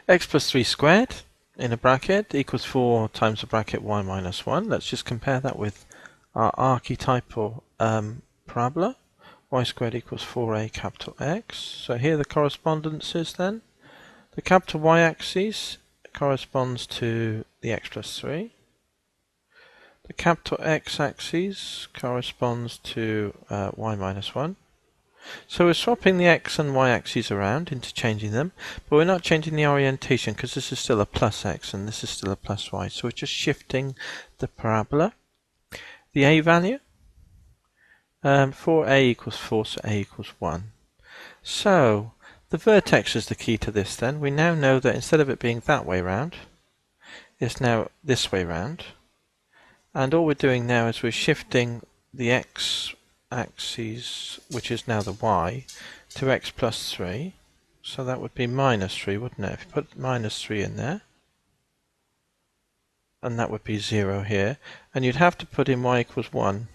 X plus 3 squared in a bracket equals 4 times the bracket y minus 1. Let's just compare that with our archetypal parabola. Y squared equals 4a capital X. So here are the correspondences then. The capital Y axis corresponds to the x plus 3. The capital X axis corresponds to y minus 1. So we're swapping the x and y axes around, interchanging them, but we're not changing the orientation because this is still a plus x and this is still a plus y. So we're just shifting the parabola. The a value, 4a equals 4, so a equals 1. So the vertex is the key to this then. We now know that instead of it being that way round, it's now this way round. And all we're doing now is we're shifting the x axis, which is now the y, to x plus 3. So that would be minus 3, wouldn't it? If you put minus 3 in there, and that would be 0 here, and you'd have to put in y equals 1.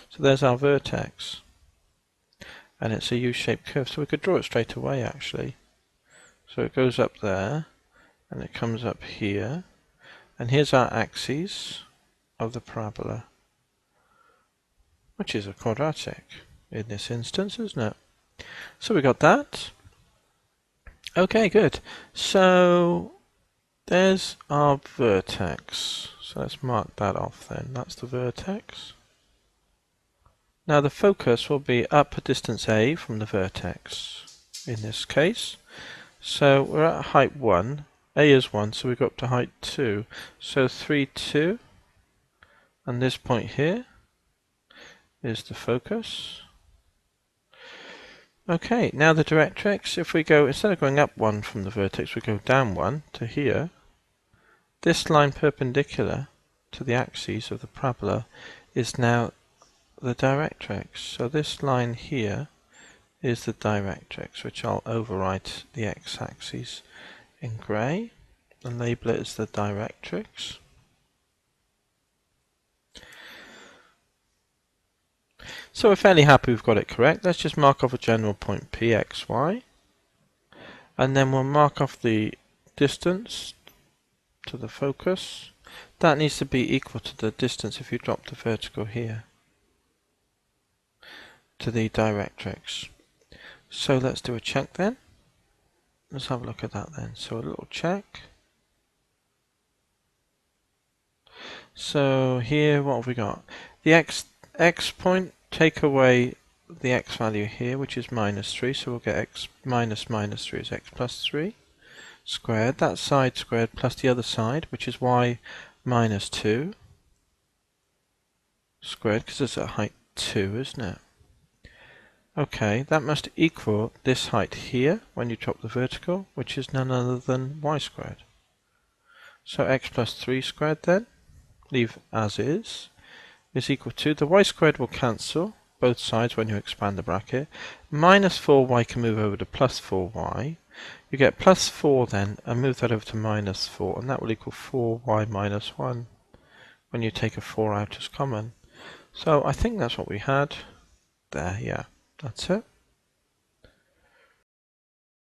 So there's our vertex. And it's a U-shaped curve, so we could draw it straight away actually. So it goes up there, and it comes up here, and here's our axes of the parabola, which is a quadratic in this instance, isn't it? So we got that. Okay, good. So there's our vertex. So let's mark that off then. That's the vertex. Now the focus will be up a distance a from the vertex in this case. So we're at height 1. A is 1, so we go up to height 2. So 3, 2. And this point here is the focus. Okay, now the directrix, if we go, instead of going up 1 from the vertex, we go down 1 to here. This line perpendicular to the axes of the parabola is now the directrix. So this line here is the directrix, which I'll overwrite the x-axis in grey and label it as the directrix. So we're fairly happy we've got it correct. Let's just mark off a general point P, X, Y. And then we'll mark off the distance to the focus. That needs to be equal to the distance if you drop the vertical here to the directrix. So let's do a check then. Let's have a look at that then. So a little check. So here, what have we got? The x point, take away the x value here, which is minus 3, so we'll get x minus 3 is x plus 3 squared. That side squared plus the other side, which is y minus 2 squared, because it's at height 2, isn't it? Okay, that must equal this height here when you drop the vertical, which is none other than y squared. So x plus 3 squared then, leave as is equal to, the y squared will cancel both sides when you expand the bracket. Minus 4y can move over to plus 4y. You get plus 4 then, and move that over to minus 4, and that will equal 4y minus 1 when you take a 4 out as common. So I think that's what we had there, yeah, that's it.